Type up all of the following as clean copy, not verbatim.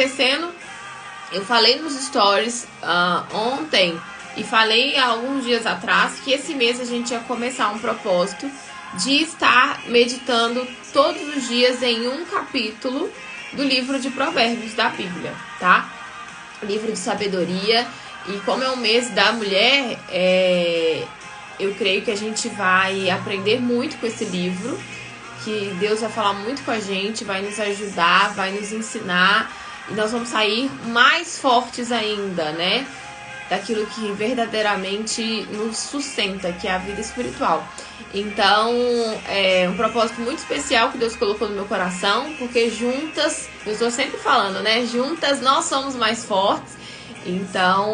acontecendo, eu falei nos stories ontem e falei há alguns dias atrás que esse mês a gente ia começar um propósito de estar meditando todos os dias em um capítulo do livro de Provérbios da Bíblia, tá? Livro de sabedoria. E como é o mês da mulher, eu creio que a gente vai aprender muito com esse livro, que Deus vai falar muito com a gente, vai nos ajudar, vai nos ensinar, e nós vamos sair mais fortes ainda, né? Daquilo que verdadeiramente nos sustenta, que é a vida espiritual. Então, é um propósito muito especial que Deus colocou no meu coração, porque juntas, eu estou sempre falando, né? Juntas nós somos mais fortes. Então,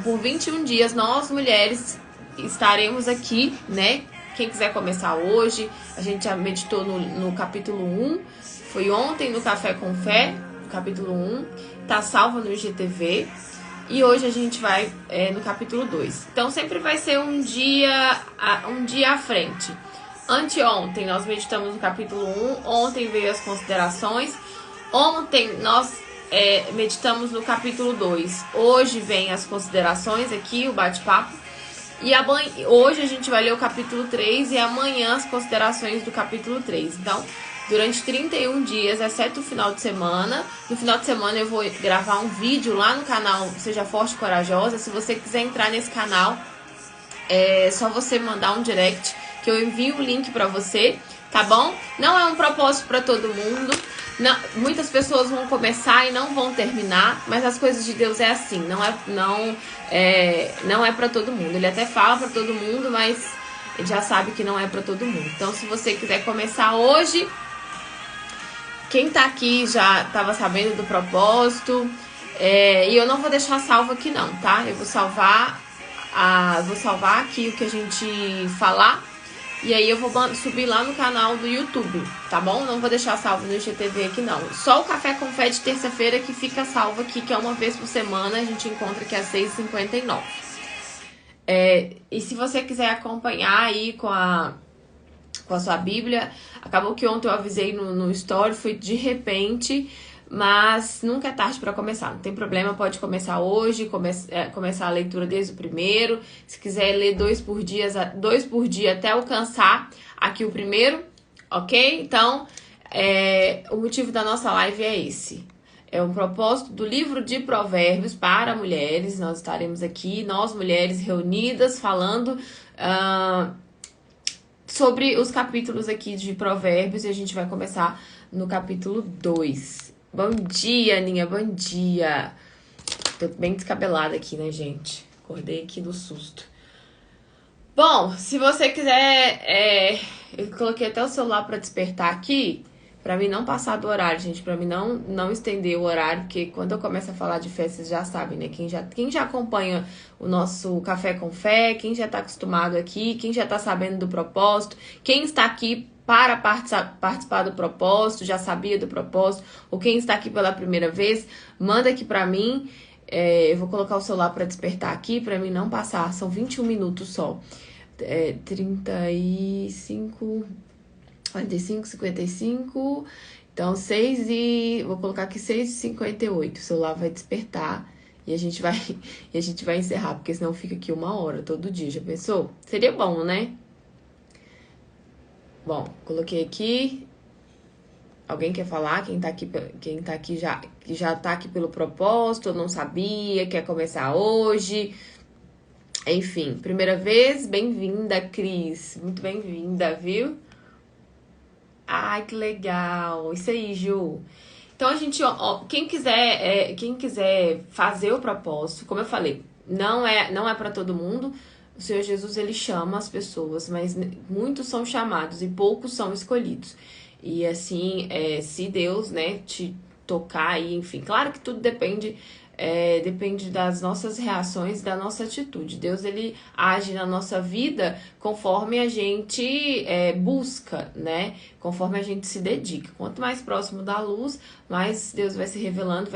por 21 dias, nós mulheres estaremos aqui, né? Quem quiser começar hoje, a gente já meditou no capítulo 1, foi ontem no Café com Fé, capítulo 1, tá salvo no IGTV, e hoje a gente vai no capítulo 2. Então sempre vai ser um dia à frente. Anteontem nós meditamos no capítulo 1, ontem veio as considerações, ontem nós meditamos no capítulo 2, hoje vem as considerações aqui, o bate-papo, e hoje a gente vai ler o capítulo 3 e amanhã as considerações do capítulo 3. Então, durante 31 dias, exceto o final de semana. No final de semana eu vou gravar um vídeo lá no canal Seja Forte e Corajosa. Se você quiser entrar nesse canal, é só você mandar um direct que eu envio o link pra você, tá bom? Não é um propósito pra todo mundo. Não, muitas pessoas vão começar e não vão terminar, mas as coisas de Deus é assim, não é para todo mundo. Ele até fala para todo mundo, mas ele já sabe que não é para todo mundo. Então, se você quiser começar hoje, quem tá aqui já estava sabendo do propósito, e eu não vou deixar salvo aqui não, tá? Eu vou salvar aqui o que a gente falar. E aí eu vou subir lá no canal do YouTube, tá bom? Não vou deixar salvo no IGTV aqui não. Só o Café com Fé de terça-feira que fica salvo aqui, que é uma vez por semana, a gente encontra aqui às 6h59. E se você quiser acompanhar aí com a sua Bíblia, acabou que ontem eu avisei no story, foi de repente, mas nunca é tarde para começar, não tem problema, pode começar hoje, começar a leitura desde o primeiro. Se quiser ler 2 por dia até alcançar aqui o primeiro, ok? Então, o motivo da nossa live é esse. É um propósito do livro de Provérbios para mulheres. Nós estaremos aqui, nós mulheres reunidas, falando sobre os capítulos aqui de Provérbios, e a gente vai começar no capítulo 2. Bom dia, Aninha, bom dia. Tô bem descabelada aqui, né, gente? Acordei aqui do susto. Bom, se você quiser, eu coloquei até o celular para despertar aqui, para mim não passar do horário, gente, para mim não estender o horário, porque quando eu começo a falar de fé, vocês já sabem, né? Quem já acompanha o nosso Café com Fé, quem já tá acostumado aqui, quem já tá sabendo do propósito, quem está aqui para participar do propósito, já sabia do propósito, ou quem está aqui pela primeira vez, manda aqui pra mim. Eu vou colocar o celular para despertar aqui, pra mim não passar, são 21 minutos só. 35, 45, 55, então vou colocar aqui 6h58, o celular vai despertar e a gente vai encerrar, porque senão fica aqui 1 hora todo dia, já pensou? Seria bom, né? Bom, coloquei aqui. Alguém quer falar? Quem tá aqui já tá aqui pelo propósito, não sabia, quer começar hoje. Enfim, primeira vez, bem-vinda, Cris. Muito bem-vinda, viu? Ai, que legal. Isso aí, Ju. Então, a gente, quem quiser fazer o propósito, como eu falei, não é para todo mundo. O Senhor Jesus, ele chama as pessoas, mas muitos são chamados e poucos são escolhidos. E assim, se Deus, né, te tocar aí, enfim, claro que tudo depende das nossas reações, da nossa atitude. Deus, ele age na nossa vida conforme a gente busca, né? conforme a gente se dedica. Quanto mais próximo da luz, mais Deus vai se revelando,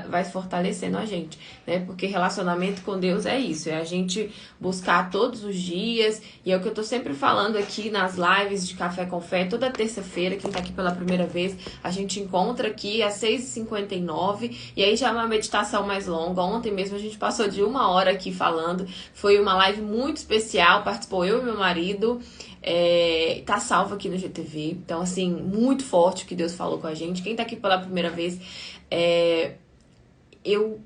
vai fortalecendo a gente, né? Porque relacionamento com Deus é isso, é a gente buscar todos os dias, e é o que eu tô sempre falando aqui nas lives de Café com Fé, toda terça-feira, quem tá aqui pela primeira vez, a gente encontra aqui às 6h59, e aí já é uma meditação mais longa. Ontem mesmo a gente passou de 1 hora aqui falando, foi uma live muito especial, participou eu e meu marido, tá salvo aqui no GTV. Então, assim, muito forte o que Deus falou com a gente. Quem tá aqui pela primeira vez, eu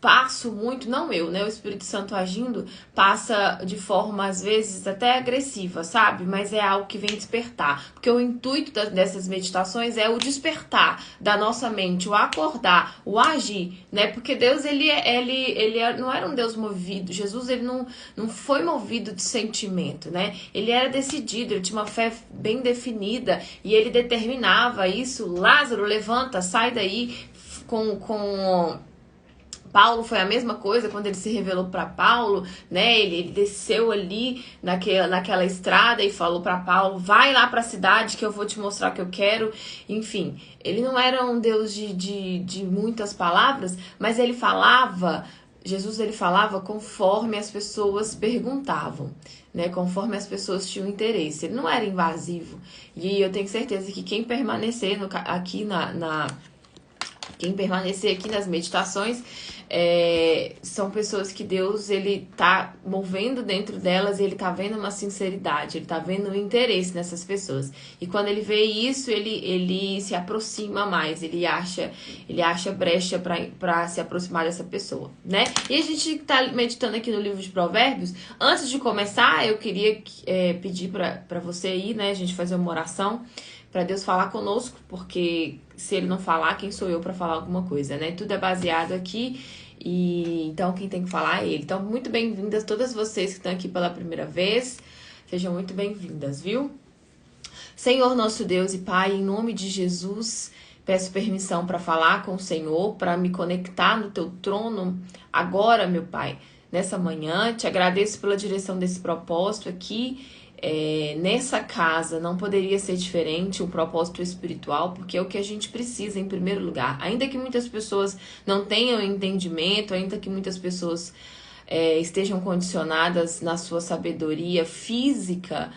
passo muito, não eu, né? O Espírito Santo agindo, passa de forma, às vezes, até agressiva, sabe? Mas é algo que vem despertar. Porque o intuito dessas meditações é o despertar da nossa mente, o acordar, o agir, né? Porque Deus, ele não era um Deus movido. Jesus, ele não foi movido de sentimento, né? Ele era decidido, ele tinha uma fé bem definida e ele determinava isso. Lázaro, levanta, sai daí com Paulo foi a mesma coisa quando ele se revelou para Paulo, né? Ele desceu ali naquela estrada e falou para Paulo: vai lá para a cidade que eu vou te mostrar o que eu quero. Enfim, ele não era um Deus de muitas palavras, mas ele falava, Jesus, ele falava conforme as pessoas perguntavam, né? Conforme as pessoas tinham interesse. Ele não era invasivo. E eu tenho certeza que quem permanecer quem permanecer aqui nas meditações, são pessoas que Deus, ele tá movendo dentro delas, e ele tá vendo uma sinceridade, ele tá vendo um interesse nessas pessoas. E quando ele vê isso, ele se aproxima mais, ele acha brecha pra se aproximar dessa pessoa, né? E a gente tá meditando aqui no livro de Provérbios. Antes de começar, eu queria pedir pra você aí, né, a gente fazer uma oração para Deus falar conosco, porque se ele não falar, quem sou eu para falar alguma coisa, né? Tudo é baseado aqui, e então quem tem que falar é ele. Então, muito bem-vindas todas vocês que estão aqui pela primeira vez. Sejam muito bem-vindas, viu? Senhor nosso Deus e Pai, em nome de Jesus, peço permissão para falar com o Senhor, para me conectar no teu trono agora, meu Pai, nessa manhã. Te agradeço pela direção desse propósito aqui. Nessa casa não poderia ser diferente, um propósito espiritual, porque é o que a gente precisa em primeiro lugar. Ainda que muitas pessoas não tenham entendimento, ainda que muitas pessoas estejam condicionadas na sua sabedoria física,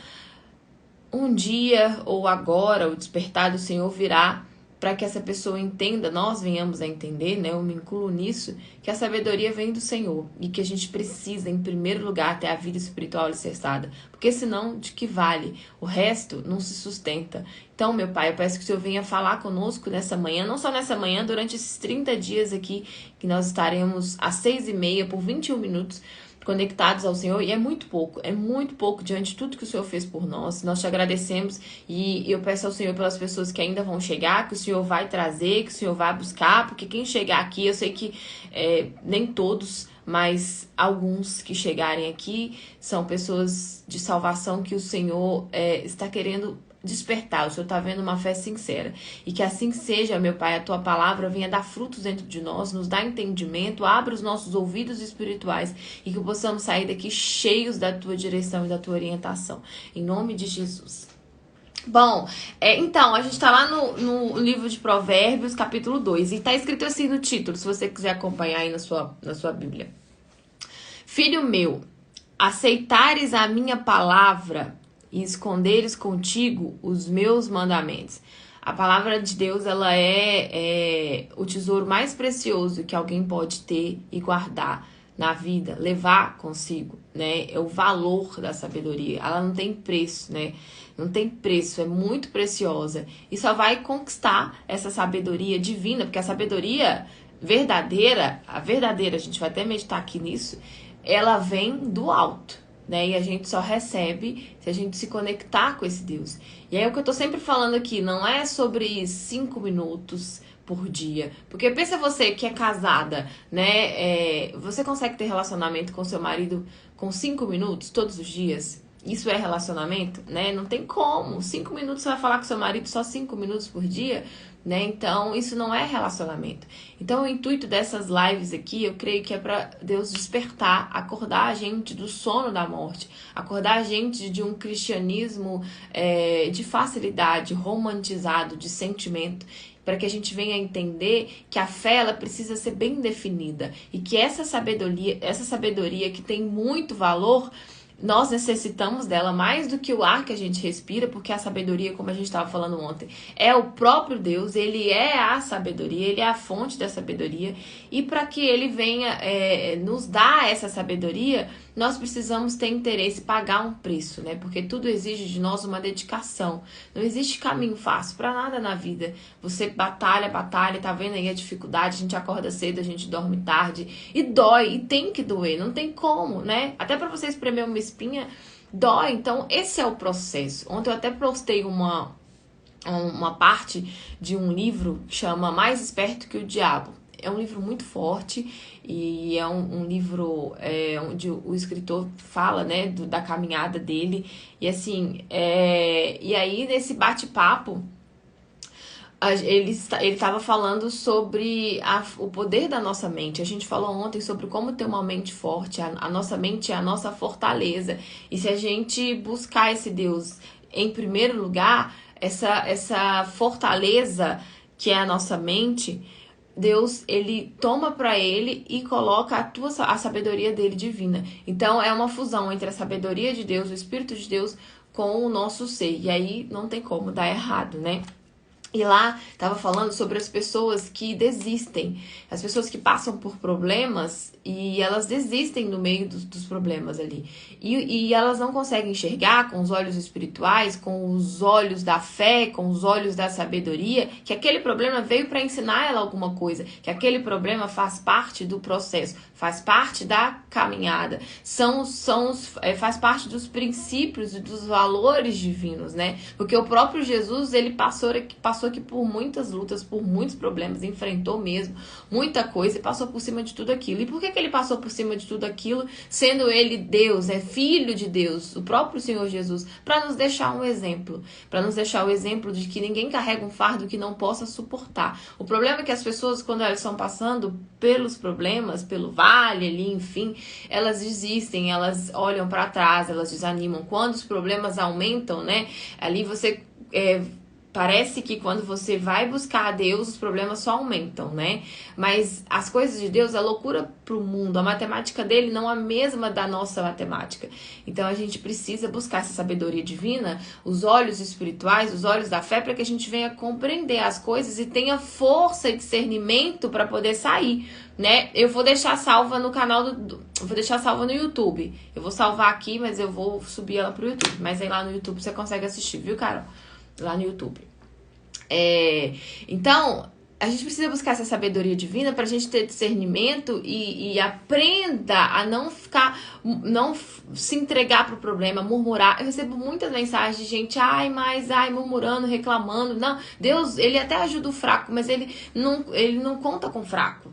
um dia ou agora o despertar do Senhor virá para que essa pessoa entenda, nós venhamos a entender, né? Eu me incluo nisso, que a sabedoria vem do Senhor e que a gente precisa, em primeiro lugar, ter a vida espiritual alicerçada, porque senão, de que vale? O resto não se sustenta. Então, meu Pai, eu peço que o Senhor venha falar conosco nessa manhã, não só nessa manhã, durante esses 30 dias aqui, que nós estaremos às 6h30 por 21 minutos, conectados ao Senhor, e é muito pouco diante de tudo que o Senhor fez por nós. Nós te agradecemos, e eu peço ao Senhor pelas pessoas que ainda vão chegar, que o Senhor vai trazer, que o Senhor vai buscar, porque quem chegar aqui, eu sei que nem todos, mas alguns que chegarem aqui são pessoas de salvação que o Senhor está querendo despertar. O Senhor está vendo uma fé sincera, e que assim seja, meu Pai, a tua palavra venha dar frutos dentro de nós, nos dá entendimento, abra os nossos ouvidos espirituais, e que possamos sair daqui cheios da tua direção e da tua orientação, em nome de Jesus. Bom, então, a gente tá lá no livro de Provérbios, capítulo 2, e tá escrito assim no título, se você quiser acompanhar aí na sua Bíblia: Filho meu, aceitares a minha palavra e esconderes contigo os meus mandamentos. A palavra de Deus, ela é o tesouro mais precioso que alguém pode ter e guardar na vida, levar consigo, né? É o valor da sabedoria. Ela não tem preço, né? Não tem preço, é muito preciosa. E só vai conquistar essa sabedoria divina, porque a sabedoria verdadeira, a gente vai até meditar aqui nisso, ela vem do alto, né? E a gente só recebe se a gente se conectar com esse Deus. E aí o que eu tô sempre falando aqui não é sobre 5 minutos por dia. Porque pensa você que é casada, né? Você consegue ter relacionamento com seu marido com 5 minutos todos os dias? Isso é relacionamento, né? Não tem como. 5 minutos você vai falar com seu marido só 5 minutos por dia? né? Então, isso não é relacionamento. Então, o intuito dessas lives aqui, eu creio que é para Deus despertar, acordar a gente do sono da morte, acordar a gente de um cristianismo de facilidade, romantizado, de sentimento, para que a gente venha entender que a fé ela precisa ser bem definida e que essa sabedoria que tem muito valor, nós necessitamos dela mais do que o ar que a gente respira, porque a sabedoria, como a gente estava falando ontem, é o próprio Deus, ele é a sabedoria, ele é a fonte da sabedoria, e para que ele venha nos dar essa sabedoria, nós precisamos ter interesse, pagar um preço, né? Porque tudo exige de nós uma dedicação. Não existe caminho fácil para nada na vida. Você batalha, tá vendo aí a dificuldade, a gente acorda cedo, a gente dorme tarde, e dói, e tem que doer, não tem como, né? Até para você espremer uma espinha, dói. Então, esse é o processo. Ontem eu até postei uma parte de um livro que chama Mais Esperto que o Diabo. É um livro muito forte e é um livro onde o escritor fala, né, da caminhada dele. E assim, e aí nesse bate-papo, ele estava falando sobre o poder da nossa mente. A gente falou ontem sobre como ter uma mente forte. A nossa mente é a nossa fortaleza. E se a gente buscar esse Deus em primeiro lugar, essa fortaleza que é a nossa mente, Deus, ele toma para ele e coloca a sabedoria dele divina. Então, é uma fusão entre a sabedoria de Deus, o Espírito de Deus, com o nosso ser. E aí, não tem como dar errado, né? E lá, estava falando sobre as pessoas que desistem. As pessoas que passam por problemas e elas desistem no meio dos problemas ali. E elas não conseguem enxergar com os olhos espirituais, com os olhos da fé, com os olhos da sabedoria, que aquele problema veio para ensinar ela alguma coisa, que aquele problema faz parte do processo, faz parte da caminhada, faz parte dos princípios e dos valores divinos, né? Porque o próprio Jesus, ele passou aqui por muitas lutas, por muitos problemas, enfrentou mesmo muita coisa e passou por cima de tudo aquilo. E por que ele passou por cima de tudo aquilo, sendo ele Deus, filho de Deus, o próprio Senhor Jesus, para nos deixar um exemplo, para nos deixar o exemplo de que ninguém carrega um fardo que não possa suportar. O problema é que as pessoas, quando elas estão passando pelos problemas, pelo vale ali, enfim, elas desistem, elas olham para trás, elas desanimam. Quando os problemas aumentam, né, ali você parece que quando você vai buscar a Deus, os problemas só aumentam, né? Mas as coisas de Deus é loucura pro mundo. A matemática dele não é a mesma da nossa matemática. Então a gente precisa buscar essa sabedoria divina, os olhos espirituais, os olhos da fé, para que a gente venha compreender as coisas e tenha força e discernimento para poder sair, né? Eu vou deixar salva no canal vou deixar salva no YouTube. Eu vou salvar aqui, mas eu vou subir ela pro YouTube. Mas aí lá no YouTube você consegue assistir, viu, Carol? Lá no YouTube. Então, a gente precisa buscar essa sabedoria divina pra gente ter discernimento e aprenda a não se entregar pro problema, murmurar. Eu recebo muitas mensagens de gente, murmurando, reclamando. Não, Deus, ele até ajuda o fraco, mas ele não conta com o fraco,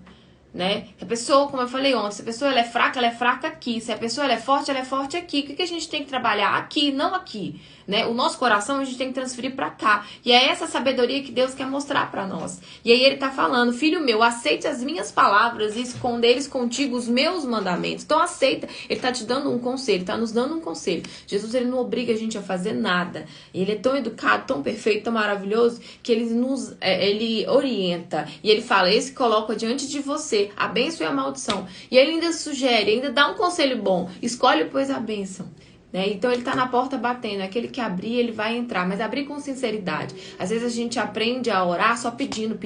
né? Se a pessoa, como eu falei ontem, se a pessoa ela é fraca aqui. Se a pessoa ela é forte aqui. O que a gente tem que trabalhar? Aqui, não aqui, né? O nosso coração a gente tem que transferir pra cá. E é essa sabedoria que Deus quer mostrar pra nós. E aí ele tá falando, filho meu, aceite as minhas palavras e esconderes contigo os meus mandamentos. Então aceita. Ele tá te dando um conselho, tá nos dando um conselho. Jesus, ele não obriga a gente a fazer nada. Ele é tão educado, tão perfeito, tão maravilhoso, que ele orienta. E ele fala, esse coloca diante de você a bênção e a maldição. E ele ainda sugere, ainda dá um conselho bom. Escolhe, pois, a bênção. Né? Então ele tá na porta batendo. Aquele que abrir, ele vai entrar. Mas abrir com sinceridade. Às vezes a gente aprende a orar só pedindo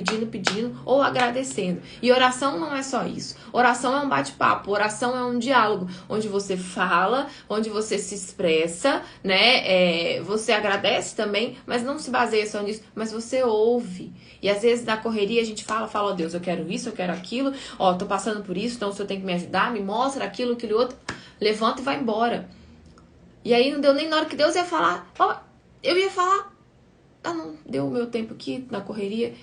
ou agradecendo. E oração não é só isso. Oração é um bate-papo. Oração é um diálogo. Onde você fala, onde você se expressa, né? Você agradece também, mas não se baseia só nisso. Mas você ouve. E às vezes na correria a gente fala, ó Deus, eu quero isso, eu quero aquilo. Ó, tô passando por isso, então o Senhor tem que me ajudar. Me mostra aquilo outro. Levanta e vai embora. E aí não deu nem na hora que Deus ia falar. Eu ia falar. Não, deu o meu tempo aqui na correria.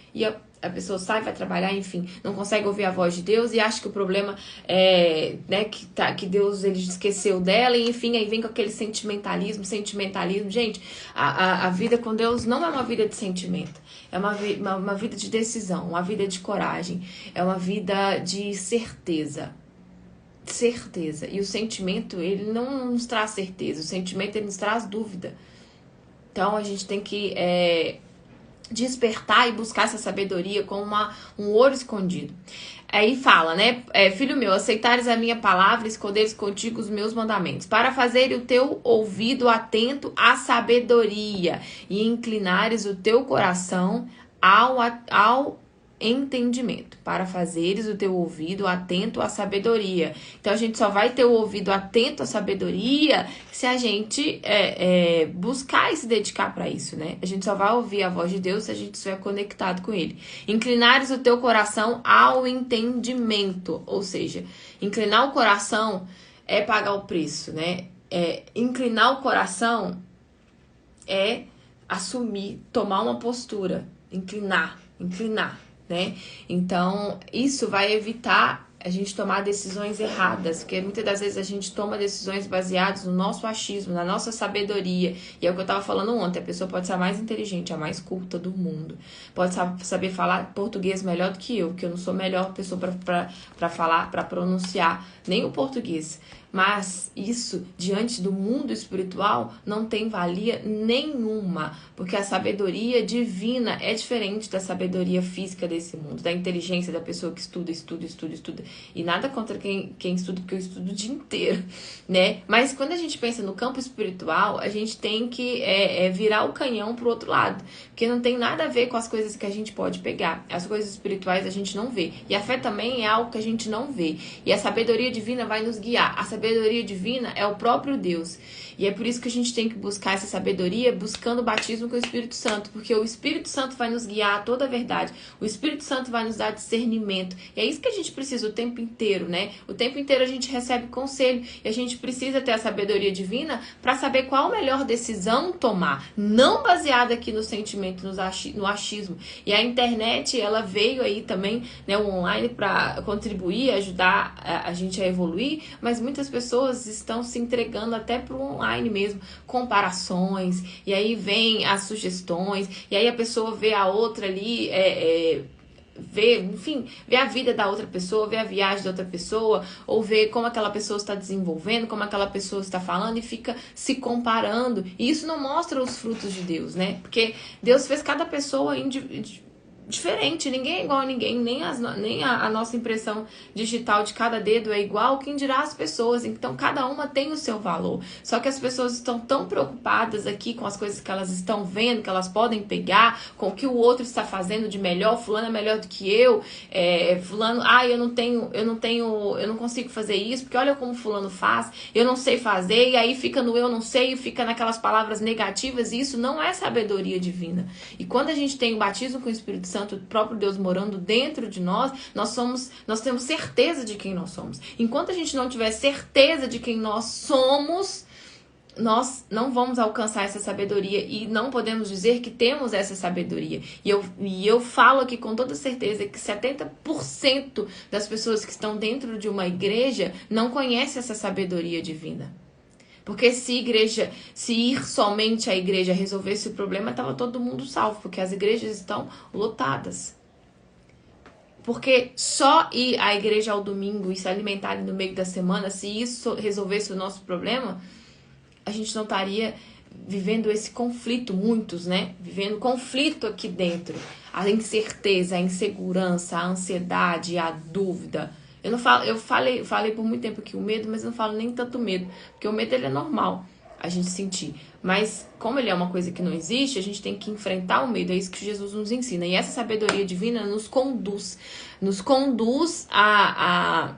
a pessoa sai, vai trabalhar, enfim, não consegue ouvir a voz de Deus e acha que o problema é, né, que Deus ele esqueceu dela, e enfim, aí vem com aquele sentimentalismo. Gente, a vida com Deus não é uma vida de sentimento, é uma vida de decisão, uma vida de coragem, é uma vida de certeza. E o sentimento, ele não nos traz certeza, o sentimento ele nos traz dúvida. Então a gente tem que despertar e buscar essa sabedoria como um ouro escondido. Aí fala, né? Filho meu, aceitares a minha palavra, esconderes contigo os meus mandamentos, para fazer o teu ouvido atento à sabedoria e inclinares o teu coração ao entendimento, para fazeres o teu ouvido atento à sabedoria. Então a gente só vai ter o ouvido atento à sabedoria se a gente buscar e se dedicar para isso, né? A gente só vai ouvir a voz de Deus se a gente estiver conectado com Ele. Inclinares o teu coração ao entendimento, ou seja, inclinar o coração é pagar o preço, né? Inclinar o coração é assumir, tomar uma postura, inclinar, né? Então, isso vai evitar a gente tomar decisões erradas, porque muitas das vezes a gente toma decisões baseadas no nosso achismo, na nossa sabedoria. E é o que eu tava falando ontem, a pessoa pode ser a mais inteligente, a mais culta do mundo, pode saber falar português melhor do que eu, porque eu não sou a melhor pessoa para falar, para pronunciar nem o português. Mas isso, diante do mundo espiritual, não tem valia nenhuma, porque a sabedoria divina é diferente da sabedoria física desse mundo, da inteligência da pessoa que estuda. E nada contra quem estuda, porque eu estudo o dia inteiro, né? Mas quando a gente pensa no campo espiritual, a gente tem que virar o canhão pro outro lado, porque não tem nada a ver com as coisas que a gente pode pegar. As coisas espirituais a gente não vê. E a fé também é algo que a gente não vê. E a sabedoria divina vai nos guiar. A sabedoria divina é o próprio Deus. E é por isso que a gente tem que buscar essa sabedoria buscando o batismo com o Espírito Santo, porque o Espírito Santo vai nos guiar a toda a verdade. O Espírito Santo vai nos dar discernimento. E é isso que a gente precisa o tempo inteiro, né? O tempo inteiro a gente recebe conselho e a gente precisa ter a sabedoria divina para saber qual a melhor decisão tomar, não baseada aqui no sentimento, no achismo. E a internet, ela veio aí também, né, o online, para contribuir, ajudar a gente a evoluir, mas muitas pessoas estão se entregando até para o online mesmo, comparações, e aí vem as sugestões, e aí a pessoa vê a outra ali, vê a vida da outra pessoa, vê a viagem da outra pessoa, ou vê como aquela pessoa está desenvolvendo, como aquela pessoa está falando, e fica se comparando. E isso não mostra os frutos de Deus, né? Porque Deus fez cada pessoa diferente, ninguém é igual a ninguém, nem a nossa impressão digital de cada dedo é igual, quem dirá as pessoas. Então cada uma tem o seu valor, só que as pessoas estão tão preocupadas aqui com as coisas que elas estão vendo, que elas podem pegar, com o que o outro está fazendo de melhor. Fulano é melhor do que eu, fulano, eu não consigo fazer isso, porque olha como fulano faz, eu não sei fazer, e aí fica no eu não sei, e fica naquelas palavras negativas, e isso não é sabedoria divina. E quando a gente tem o batismo com o Espírito Santo, o próprio Deus morando dentro de nós temos certeza de quem nós somos. Enquanto a gente não tiver certeza de quem nós somos, nós não vamos alcançar essa sabedoria e não podemos dizer que temos essa sabedoria. E eu falo aqui com toda certeza que 70% das pessoas que estão dentro de uma igreja não conhecem essa sabedoria divina. Porque se ir somente à igreja resolvesse o problema, estava todo mundo salvo, porque as igrejas estão lotadas. Porque só ir à igreja ao domingo e se alimentarem no meio da semana, se isso resolvesse o nosso problema, a gente não estaria vivendo esse conflito, muitos, né? Vivendo conflito aqui dentro. A incerteza, a insegurança, a ansiedade, a dúvida. Eu falei por muito tempo aqui o medo, mas eu não falo nem tanto medo, porque o medo ele é normal a gente sentir. Mas como ele é uma coisa que não existe, a gente tem que enfrentar o medo, é isso que Jesus nos ensina. E essa sabedoria divina nos conduz à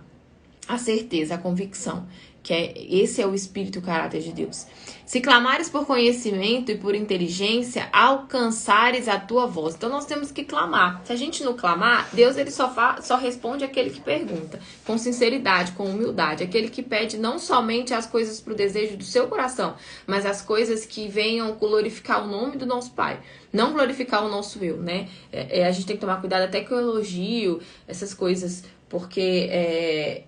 certeza, à convicção. esse é o espírito e o caráter de Deus. Se clamares por conhecimento e por inteligência, alcançares a tua voz. Então nós temos que clamar. Se a gente não clamar, Deus ele só responde aquele que pergunta, com sinceridade, com humildade. Aquele que pede não somente as coisas para o desejo do seu coração, mas as coisas que venham glorificar o nome do nosso Pai. Não glorificar o nosso eu, né? A gente tem que tomar cuidado até com o elogio, essas coisas, porque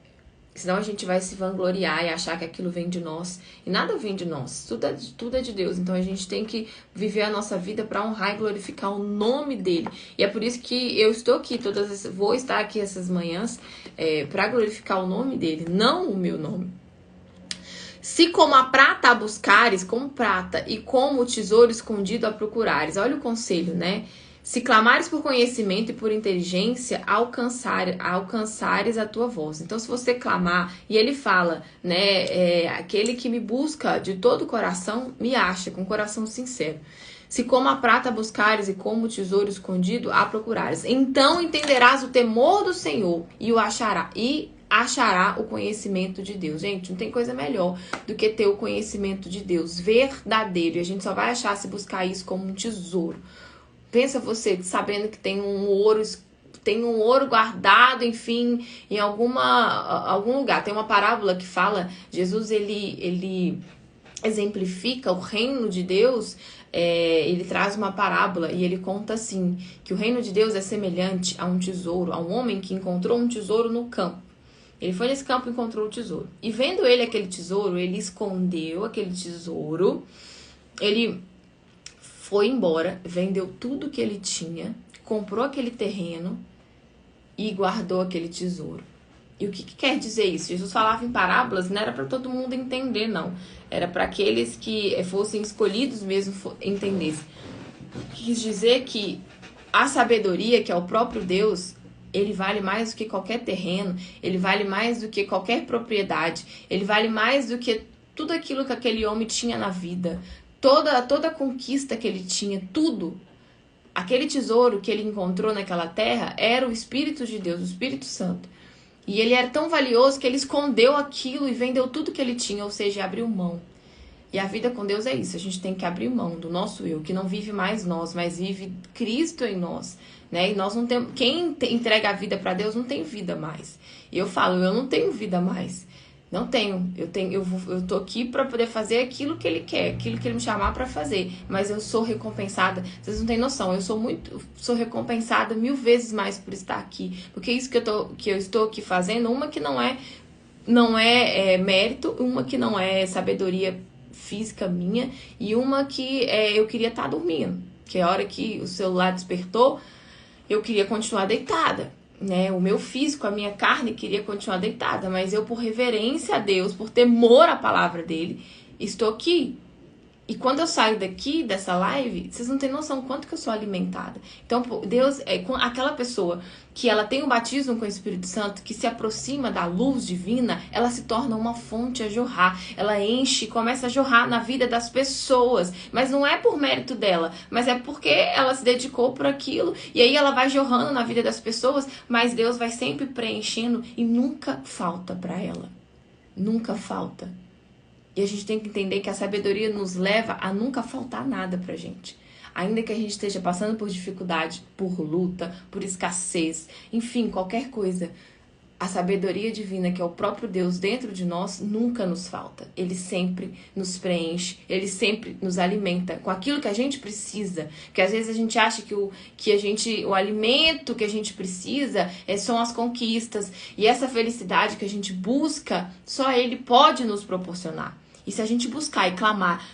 senão a gente vai se vangloriar e achar que aquilo vem de nós. E nada vem de nós. Tudo é de Deus. Então a gente tem que viver a nossa vida para honrar e glorificar o nome dele. E é por isso que eu estou aqui vou estar aqui essas manhãs para glorificar o nome dele, não o meu nome. Se como a prata a buscares, como prata, e como o tesouro escondido a procurares. Olha o conselho, né? Se clamares por conhecimento e por inteligência, alcançares a tua voz. Então, se você clamar, e ele fala, né, aquele que me busca de todo o coração, me acha, com coração sincero. Se como a prata buscares e como o tesouro escondido a procurares. Então entenderás o temor do Senhor e o achará o conhecimento de Deus. Gente, não tem coisa melhor do que ter o conhecimento de Deus verdadeiro. E a gente só vai achar se buscar isso como um tesouro. Pensa você sabendo que tem um ouro guardado, enfim, em algum lugar. Tem uma parábola que fala, Jesus ele exemplifica o reino de Deus. Ele traz uma parábola e ele conta assim, que o reino de Deus é semelhante a um tesouro, a um homem que encontrou um tesouro no campo. Ele foi nesse campo e encontrou o tesouro. E vendo ele aquele tesouro, ele escondeu aquele tesouro, ele foi embora, vendeu tudo que ele tinha, comprou aquele terreno e guardou aquele tesouro. E o que quer dizer isso? Jesus falava em parábolas, não era para todo mundo entender, não. Era para aqueles que fossem escolhidos mesmo entendessem. Quis dizer que a sabedoria, que é o próprio Deus, ele vale mais do que qualquer terreno, ele vale mais do que qualquer propriedade, ele vale mais do que tudo aquilo que aquele homem tinha na vida. Toda a conquista que ele tinha, tudo, aquele tesouro que ele encontrou naquela terra era o Espírito de Deus, o Espírito Santo. E ele era tão valioso que ele escondeu aquilo e vendeu tudo que ele tinha, ou seja, abriu mão. E a vida com Deus é isso, a gente tem que abrir mão do nosso eu, que não vive mais nós, mas vive Cristo em nós, né? E nós não temos, quem entrega a vida para Deus não tem vida mais. E eu falo, eu não tenho vida mais. Não tenho, eu tô aqui para poder fazer aquilo que ele quer, aquilo que ele me chamar para fazer, mas eu sou recompensada, vocês não têm noção, eu sou recompensada 1000 vezes mais por estar aqui, porque isso que eu estou aqui fazendo, uma que não é mérito, uma que não é sabedoria física minha, e uma que eu queria estar dormindo, que a hora que o celular despertou, eu queria continuar deitada. Né, o meu físico, a minha carne queria continuar deitada, mas eu, por reverência a Deus, por temor à palavra dele, estou aqui. E quando eu saio daqui, dessa live, vocês não têm noção quanto que eu sou alimentada. Então, Deus é aquela pessoa que ela tem o batismo com o Espírito Santo, que se aproxima da luz divina, ela se torna uma fonte a jorrar. Ela enche, começa a jorrar na vida das pessoas. Mas não é por mérito dela, mas é porque ela se dedicou por aquilo. E aí ela vai jorrando na vida das pessoas, mas Deus vai sempre preenchendo e nunca falta para ela. Nunca falta. E a gente tem que entender que a sabedoria nos leva a nunca faltar nada pra gente. Ainda que a gente esteja passando por dificuldade, por luta, por escassez, enfim, qualquer coisa. A sabedoria divina, que é o próprio Deus dentro de nós, nunca nos falta. Ele sempre nos preenche, ele sempre nos alimenta com aquilo que a gente precisa. Porque às vezes a gente acha que o alimento que a gente precisa são as conquistas. E essa felicidade que a gente busca, só ele pode nos proporcionar. E se a gente buscar e clamar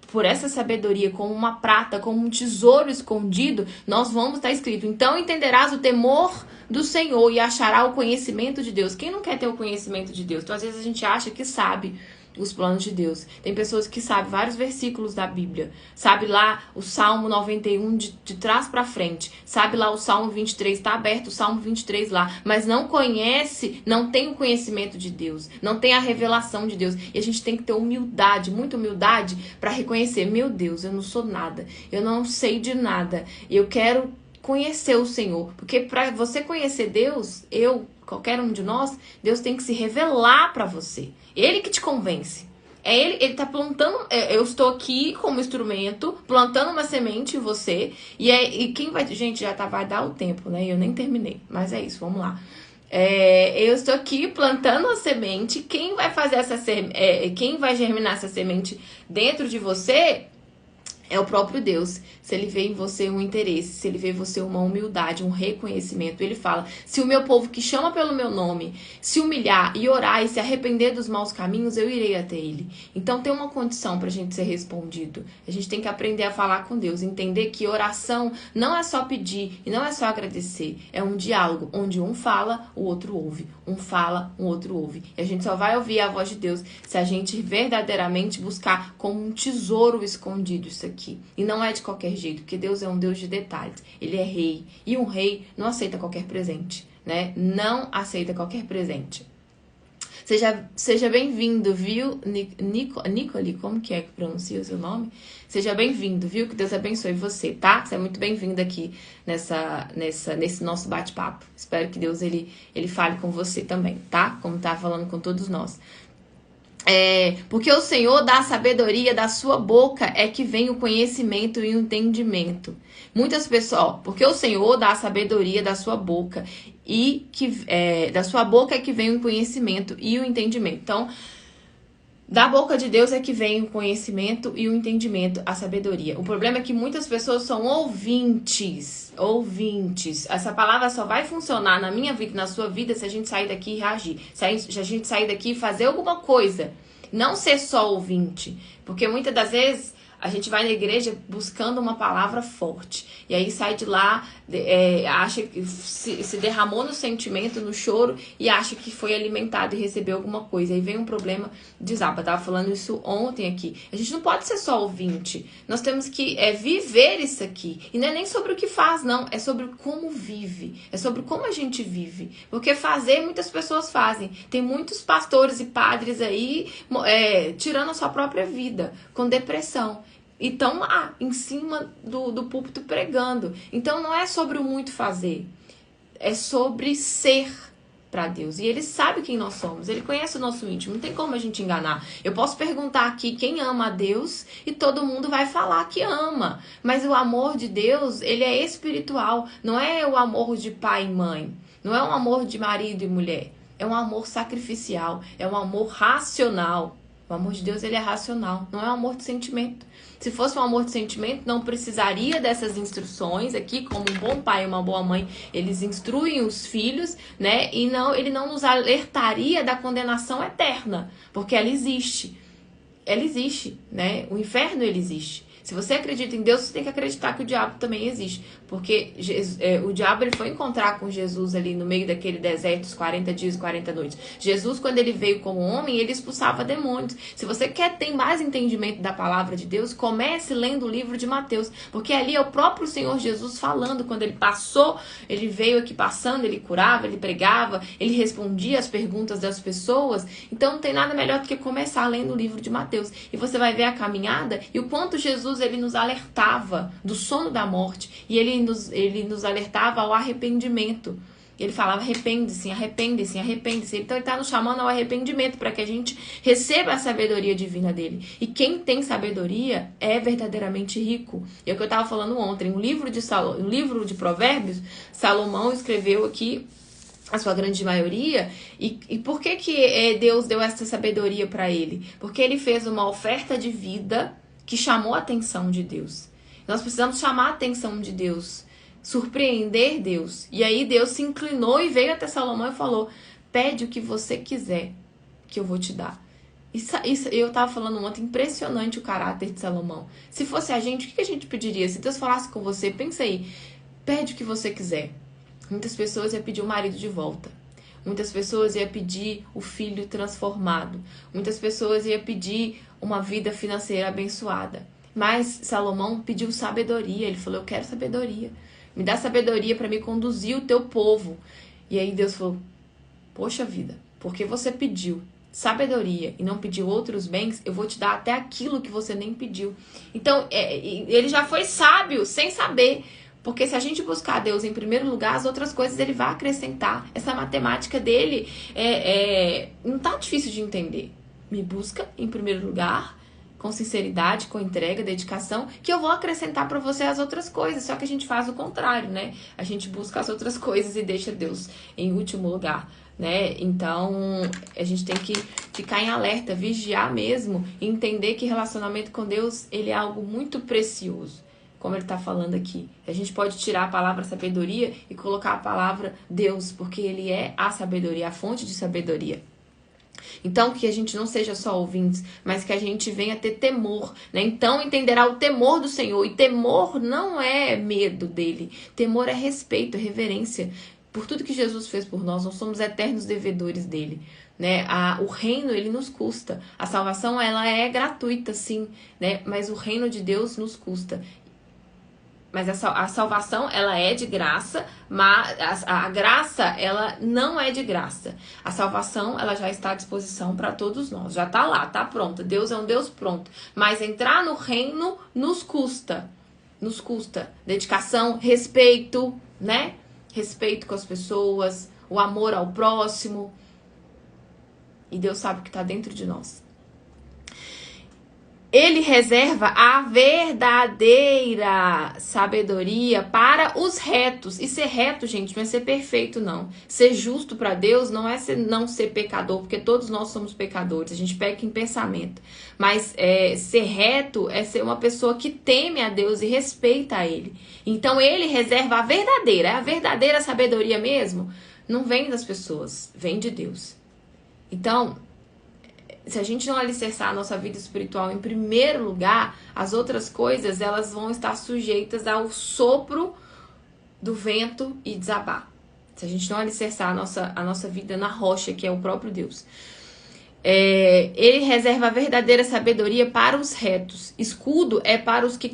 por essa sabedoria como uma prata, como um tesouro escondido, nós vamos estar escrito. Então entenderás o temor do Senhor e achará o conhecimento de Deus. Quem não quer ter o conhecimento de Deus? Então às vezes a gente acha que sabe os planos de Deus. Tem pessoas que sabem vários versículos da Bíblia. Sabe lá o Salmo 91 de trás para frente. Sabe lá o Salmo 23, está aberto o Salmo 23 lá. Mas não conhece, não tem o conhecimento de Deus. Não tem a revelação de Deus. E a gente tem que ter humildade, muita humildade para reconhecer, meu Deus, eu não sou nada. Eu não sei de nada. Eu quero conhecer o Senhor. Porque para você conhecer Deus, qualquer um de nós, Deus tem que se revelar para você. Ele que te convence. É ele tá plantando, eu estou aqui como instrumento, plantando uma semente em você, e quem vai, gente, vai dar o tempo, né, eu nem terminei, mas é isso, vamos lá. Eu estou aqui plantando a semente, quem vai fazer quem vai germinar essa semente dentro de você é o próprio Deus. Se ele vê em você um interesse, se ele vê em você uma humildade, um reconhecimento, ele fala: se o meu povo que chama pelo meu nome se humilhar e orar e se arrepender dos maus caminhos, eu irei até ele. Então tem uma condição pra gente ser respondido. A gente tem que aprender a falar com Deus, entender que oração não é só pedir e não é só agradecer, é um diálogo onde um fala, o outro ouve. Um fala, o outro ouve. E a gente só vai ouvir a voz de Deus se a gente verdadeiramente buscar como um tesouro escondido isso aqui. E não é de qualquer jeito, porque Deus é um Deus de detalhes. Ele é rei. E um rei não aceita qualquer presente, né? Não aceita qualquer presente. Seja bem-vindo, viu? Nicole, como que é que pronuncia o seu nome? Seja bem-vindo, viu? Que Deus abençoe você, tá? Você é muito bem-vindo aqui nesse nosso bate-papo. Espero que Deus, ele fale com você também, tá? Como tá falando com todos nós. Porque o Senhor dá a sabedoria, da sua boca é que vem o conhecimento e o entendimento. Muitas pessoas, porque o Senhor dá a sabedoria da sua boca e da sua boca é que vem o conhecimento e o entendimento. Então, da boca de Deus é que vem o conhecimento e o entendimento, a sabedoria. O problema é que muitas pessoas são ouvintes. Essa palavra só vai funcionar na minha vida e na sua vida se a gente sair daqui e reagir. Se a gente sair daqui e fazer alguma coisa. Não ser só ouvinte. Porque muitas das vezes a gente vai na igreja buscando uma palavra forte. E aí sai de lá, acha que se derramou no sentimento, no choro, e acha que foi alimentado e recebeu alguma coisa. Aí vem um problema, desaba. Eu tava falando isso ontem aqui. A gente não pode ser só ouvinte. Nós temos que viver isso aqui. E não é nem sobre o que faz, não. É sobre como vive. É sobre como a gente vive. Porque fazer, muitas pessoas fazem. Tem muitos pastores e padres aí tirando a sua própria vida, com depressão. E estão lá, em cima do púlpito pregando. Então não é sobre o muito fazer. É sobre ser para Deus. E Ele sabe quem nós somos. Ele conhece o nosso íntimo. Não tem como a gente enganar. Eu posso perguntar aqui quem ama a Deus e todo mundo vai falar que ama. Mas o amor de Deus, ele é espiritual. Não é o amor de pai e mãe. Não é um amor de marido e mulher. É um amor sacrificial. É um amor racional. O amor de Deus, ele é racional. Não é um amor de sentimento. Se fosse um amor de sentimento, não precisaria dessas instruções aqui, como um bom pai e uma boa mãe, eles instruem os filhos, né? E ele não nos alertaria da condenação eterna, porque ela existe. Ela existe, né? O inferno, ele existe. Se você acredita em Deus, você tem que acreditar que o diabo também existe. Porque o diabo ele foi encontrar com Jesus ali no meio daquele deserto, os 40 dias e 40 noites. Jesus, quando ele veio como homem, ele expulsava demônios. Se você quer ter mais entendimento da palavra de Deus, comece lendo o livro de Mateus. Porque ali é o próprio Senhor Jesus falando. Quando ele passou, ele veio aqui passando, ele curava, ele pregava, ele respondia as perguntas das pessoas. Então não tem nada melhor do que começar lendo o livro de Mateus. E você vai ver a caminhada e o quanto Jesus ele nos alertava do sono da morte e ele nos alertava ao arrependimento. Ele falava: arrepende-se, arrepende-se, arrepende-se. Então ele está nos chamando ao arrependimento para que a gente receba a sabedoria divina dele. E quem tem sabedoria é verdadeiramente rico. É o que eu estava falando ontem. Um livro de Provérbios, Salomão escreveu aqui a sua grande maioria. E por que Deus deu essa sabedoria para ele? Porque ele fez uma oferta de vida que chamou a atenção de Deus. Nós precisamos chamar a atenção de Deus, surpreender Deus. E aí Deus se inclinou e veio até Salomão e falou: pede o que você quiser, que eu vou te dar. Isso eu estava falando ontem, impressionante o caráter de Salomão. Se fosse a gente, o que a gente pediria? Se Deus falasse com você, pensa aí, pede o que você quiser. Muitas pessoas iam pedir o marido de volta. Muitas pessoas iam pedir o filho transformado. Muitas pessoas iam pedir uma vida financeira abençoada. Mas Salomão pediu sabedoria. Ele falou: eu quero sabedoria. Me dá sabedoria para me conduzir o teu povo. E aí Deus falou: poxa vida, porque você pediu sabedoria e não pediu outros bens, eu vou te dar até aquilo que você nem pediu. Então, ele já foi sábio sem saber. Porque se a gente buscar Deus em primeiro lugar, as outras coisas ele vai acrescentar. Essa matemática dele não tá difícil de entender. Me busca em primeiro lugar, com sinceridade, com entrega, dedicação, que eu vou acrescentar para você as outras coisas. Só que a gente faz o contrário, né? A gente busca as outras coisas e deixa Deus em último lugar, né? Então, a gente tem que ficar em alerta, vigiar mesmo, e entender que relacionamento com Deus, ele é algo muito precioso. Como ele está falando aqui. A gente pode tirar a palavra sabedoria e colocar a palavra Deus, porque ele é a sabedoria, a fonte de sabedoria. Então, que a gente não seja só ouvintes, mas que a gente venha ter temor, né? Então, entenderá o temor do Senhor. E temor não é medo dele. Temor é respeito, é reverência. Por tudo que Jesus fez por nós, nós somos eternos devedores dele. Né? O reino, ele nos custa. A salvação, ela é gratuita, sim, né? Mas o reino de Deus nos custa. Mas a salvação, ela é de graça, mas a graça, ela não é de graça. A salvação, ela já está à disposição para todos nós. Já está lá, está pronta. Deus é um Deus pronto. Mas entrar no reino nos custa. Nos custa. Dedicação, respeito, né? Respeito com as pessoas, o amor ao próximo. E Deus sabe o que está dentro de nós. Ele reserva a verdadeira sabedoria para os retos. E ser reto, gente, não é ser perfeito, não. Ser justo para Deus não é não ser pecador, porque todos nós somos pecadores. A gente peca em pensamento. Mas ser reto é ser uma pessoa que teme a Deus e respeita a Ele. Então, Ele reserva a verdadeira sabedoria mesmo. Não vem das pessoas, vem de Deus. Então, se a gente não alicerçar a nossa vida espiritual em primeiro lugar, as outras coisas, elas vão estar sujeitas ao sopro do vento e desabar. Se a gente não alicerçar a nossa vida na rocha, que é o próprio Deus. Ele reserva a verdadeira sabedoria para os retos. Escudo é para os que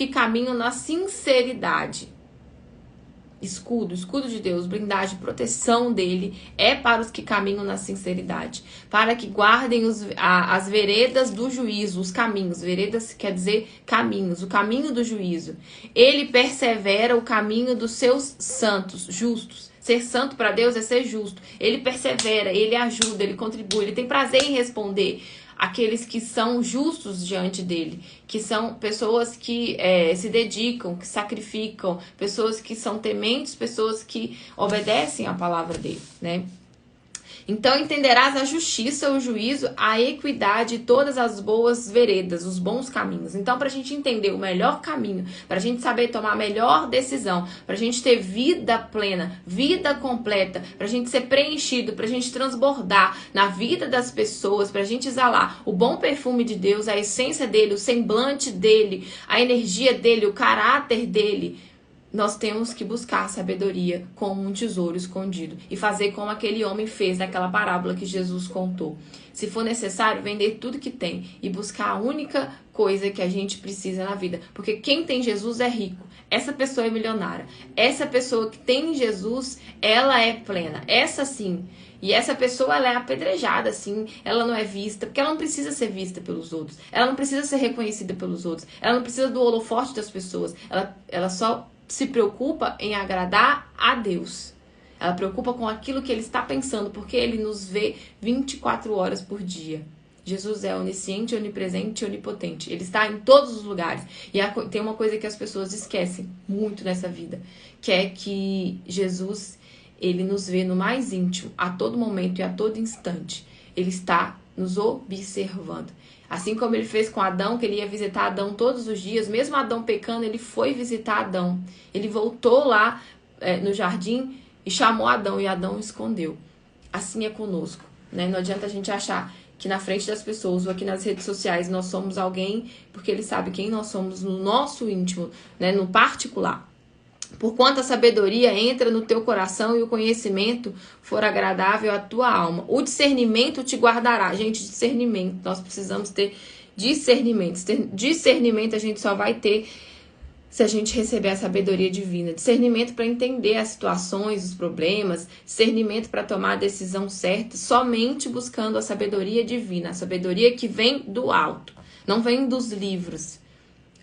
caminham na sinceridade. Escudo de Deus, blindagem, proteção dele é para os que caminham na sinceridade, para que guardem as veredas do juízo, os caminhos. Veredas quer dizer caminhos, o caminho do juízo. Ele persevera o caminho dos seus santos, justos. Ser santo para Deus é ser justo. Ele persevera, ele ajuda, ele contribui, ele tem prazer em responder aqueles que são justos diante dele, que são pessoas que se dedicam, que sacrificam, pessoas que são tementes, pessoas que obedecem à palavra dele, né? Então entenderás a justiça, o juízo, a equidade e todas as boas veredas, os bons caminhos. Então, para a gente entender o melhor caminho, para a gente saber tomar a melhor decisão, para a gente ter vida plena, vida completa, para a gente ser preenchido, para a gente transbordar na vida das pessoas, para a gente exalar o bom perfume de Deus, a essência dele, o semblante dele, a energia dele, o caráter dele, nós temos que buscar a sabedoria como um tesouro escondido e fazer como aquele homem fez naquela parábola que Jesus contou. Se for necessário, vender tudo que tem e buscar a única coisa que a gente precisa na vida. Porque quem tem Jesus é rico. Essa pessoa é milionária. Essa pessoa que tem Jesus, ela é plena. Essa sim. E essa pessoa, ela é apedrejada, assim. Ela não é vista, porque ela não precisa ser vista pelos outros. Ela não precisa ser reconhecida pelos outros. Ela não precisa do holofote das pessoas. Ela só se preocupa em agradar a Deus. Ela preocupa com aquilo que ele está pensando, porque ele nos vê 24 horas por dia. Jesus é onisciente, onipresente e onipotente. Ele está em todos os lugares. E tem uma coisa que as pessoas esquecem muito nessa vida, que é que Jesus, ele nos vê no mais íntimo, a todo momento e a todo instante. Ele está nos observando. Assim como ele fez com Adão, que ele ia visitar Adão todos os dias, mesmo Adão pecando, ele foi visitar Adão. Ele voltou lá no jardim e chamou Adão, e Adão escondeu. Assim é conosco, né? Não adianta a gente achar que na frente das pessoas ou aqui nas redes sociais nós somos alguém, porque ele sabe quem nós somos no nosso íntimo, né? No particular. Porquanto a sabedoria entra no teu coração e o conhecimento for agradável à tua alma. O discernimento te guardará. Gente, discernimento. Nós precisamos ter discernimento. Discernimento a gente só vai ter se a gente receber a sabedoria divina. Discernimento para entender as situações, os problemas. Discernimento para tomar a decisão certa, somente buscando a sabedoria divina. A sabedoria que vem do alto. Não vem dos livros.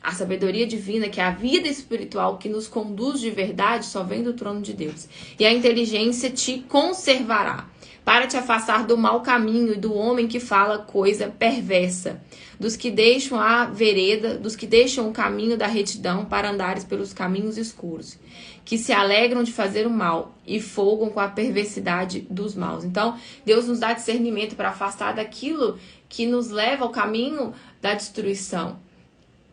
A sabedoria divina, que é a vida espiritual que nos conduz de verdade, só vem do trono de Deus. E a inteligência te conservará, para te afastar do mau caminho e do homem que fala coisa perversa, dos que deixam a vereda, dos que deixam o caminho da retidão para andares pelos caminhos escuros, que se alegram de fazer o mal e folgam com a perversidade dos maus. Então, Deus nos dá discernimento para afastar daquilo que nos leva ao caminho da destruição.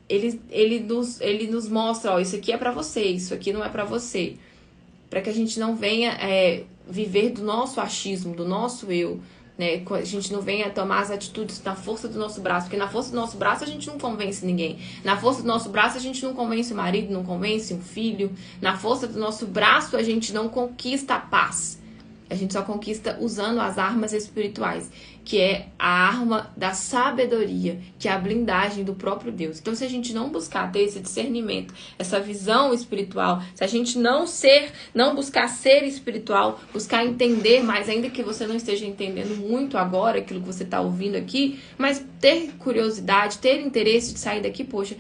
Ele nos mostra, ó, isso aqui é para você, isso aqui não é para você. Para que a gente não venha viver do nosso achismo, do nosso eu, né? A gente não venha tomar as atitudes na força do nosso braço, porque na força do nosso braço a gente não convence ninguém. Na força do nosso braço a gente não convence o marido, não convence um filho. Na força do nosso braço a gente não conquista a paz. A gente só conquista usando as armas espirituais, que é a arma da sabedoria, que é a blindagem do próprio Deus. Então, se a gente não buscar ter esse discernimento, essa visão espiritual, se a gente não buscar ser espiritual, buscar entender mais, ainda que você não esteja entendendo muito agora aquilo que você está ouvindo aqui, mas ter curiosidade, ter interesse de sair daqui, poxa,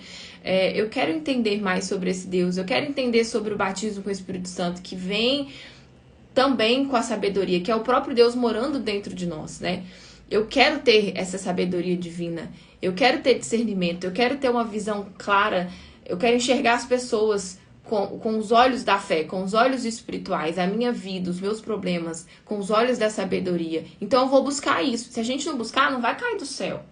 eu quero entender mais sobre esse Deus, eu quero entender sobre o batismo com o Espírito Santo, que vem também com a sabedoria, que é o próprio Deus morando dentro de nós, né? Eu quero ter essa sabedoria divina, eu quero ter discernimento, eu quero ter uma visão clara, eu quero enxergar as pessoas com os olhos da fé, com os olhos espirituais, a minha vida, os meus problemas, com os olhos da sabedoria. Então eu vou buscar isso. Se a gente não buscar, não vai cair do céu.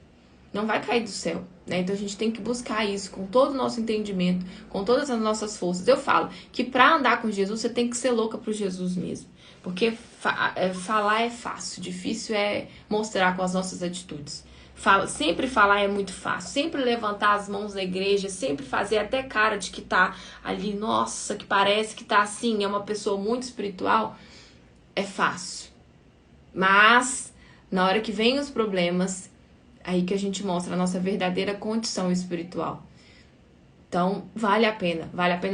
Não vai cair do céu, né? Então a gente tem que buscar isso com todo o nosso entendimento, com todas as nossas forças. Eu falo que para andar com Jesus, você tem que ser louca pro Jesus mesmo. Porque falar é fácil, difícil é mostrar com as nossas atitudes. Sempre falar é muito fácil, sempre levantar as mãos na igreja, sempre fazer até cara de que tá ali, nossa, que parece que tá assim, é uma pessoa muito espiritual, é fácil. Mas, na hora que vem os problemas, aí que a gente mostra a nossa verdadeira condição espiritual. Então, vale a pena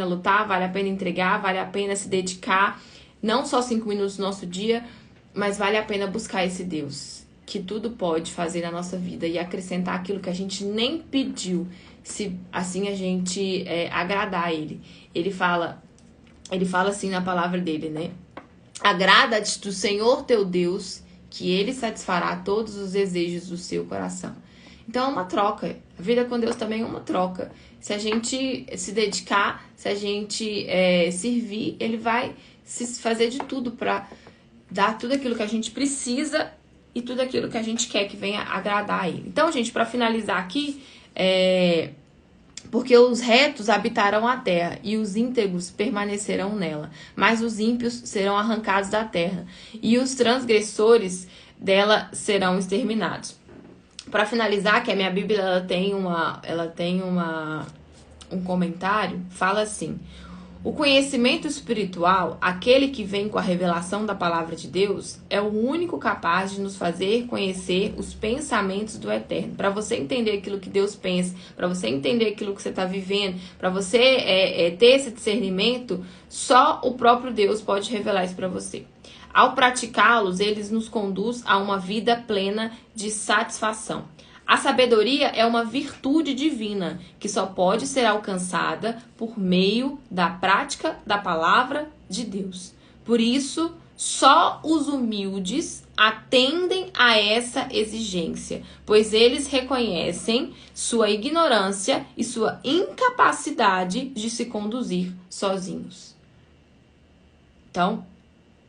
lutar, vale a pena entregar, vale a pena se dedicar, não só 5 minutos do nosso dia, mas vale a pena buscar esse Deus, que tudo pode fazer na nossa vida e acrescentar aquilo que a gente nem pediu, se assim a gente agradar a Ele. Ele fala assim na palavra dele, né? Agrada-te do Senhor teu Deus, que Ele satisfará todos os desejos do seu coração. Então é uma troca. A vida com Deus também é uma troca. Se a gente se dedicar, se a gente servir, Ele vai se fazer de tudo para dar tudo aquilo que a gente precisa e tudo aquilo que a gente quer que venha agradar a Ele. Então, gente, para finalizar aqui, porque os retos habitarão a terra e os íntegros permanecerão nela, mas os ímpios serão arrancados da terra e os transgressores dela serão exterminados. Para finalizar, que a minha Bíblia ela tem um comentário, fala assim: o conhecimento espiritual, aquele que vem com a revelação da palavra de Deus, é o único capaz de nos fazer conhecer os pensamentos do Eterno. Para você entender aquilo que Deus pensa, para você entender aquilo que você está vivendo, para você ter esse discernimento, só o próprio Deus pode revelar isso para você. Ao praticá-los, eles nos conduz a uma vida plena de satisfação. A sabedoria é uma virtude divina que só pode ser alcançada por meio da prática da palavra de Deus. Por isso, só os humildes atendem a essa exigência, pois eles reconhecem sua ignorância e sua incapacidade de se conduzir sozinhos. Então,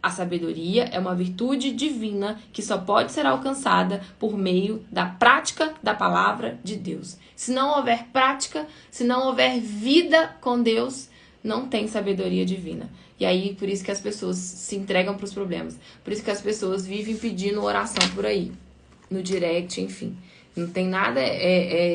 a sabedoria é uma virtude divina que só pode ser alcançada por meio da prática da palavra de Deus. Se não houver prática, se não houver vida com Deus, não tem sabedoria divina. E aí, por isso que as pessoas se entregam para os problemas. Por isso que as pessoas vivem pedindo oração por aí, no direct, enfim. Não tem nada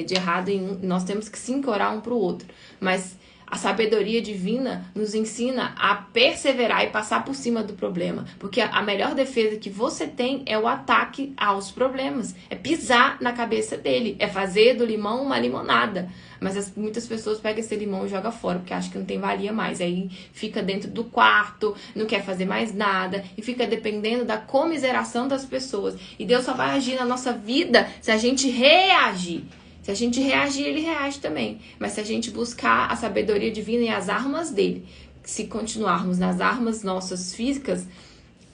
de errado em um. Nós temos que sim orar um para o outro. Mas a sabedoria divina nos ensina a perseverar e passar por cima do problema. Porque a melhor defesa que você tem é o ataque aos problemas. É pisar na cabeça dele. É fazer do limão uma limonada. Mas muitas pessoas pegam esse limão e jogam fora, porque acham que não tem valia mais. Aí fica dentro do quarto, não quer fazer mais nada. E fica dependendo da comiseração das pessoas. E Deus só vai agir na nossa vida se a gente reagir. Se a gente reagir, ele reage também. Mas se a gente buscar a sabedoria divina e as armas dele, se continuarmos nas armas nossas físicas,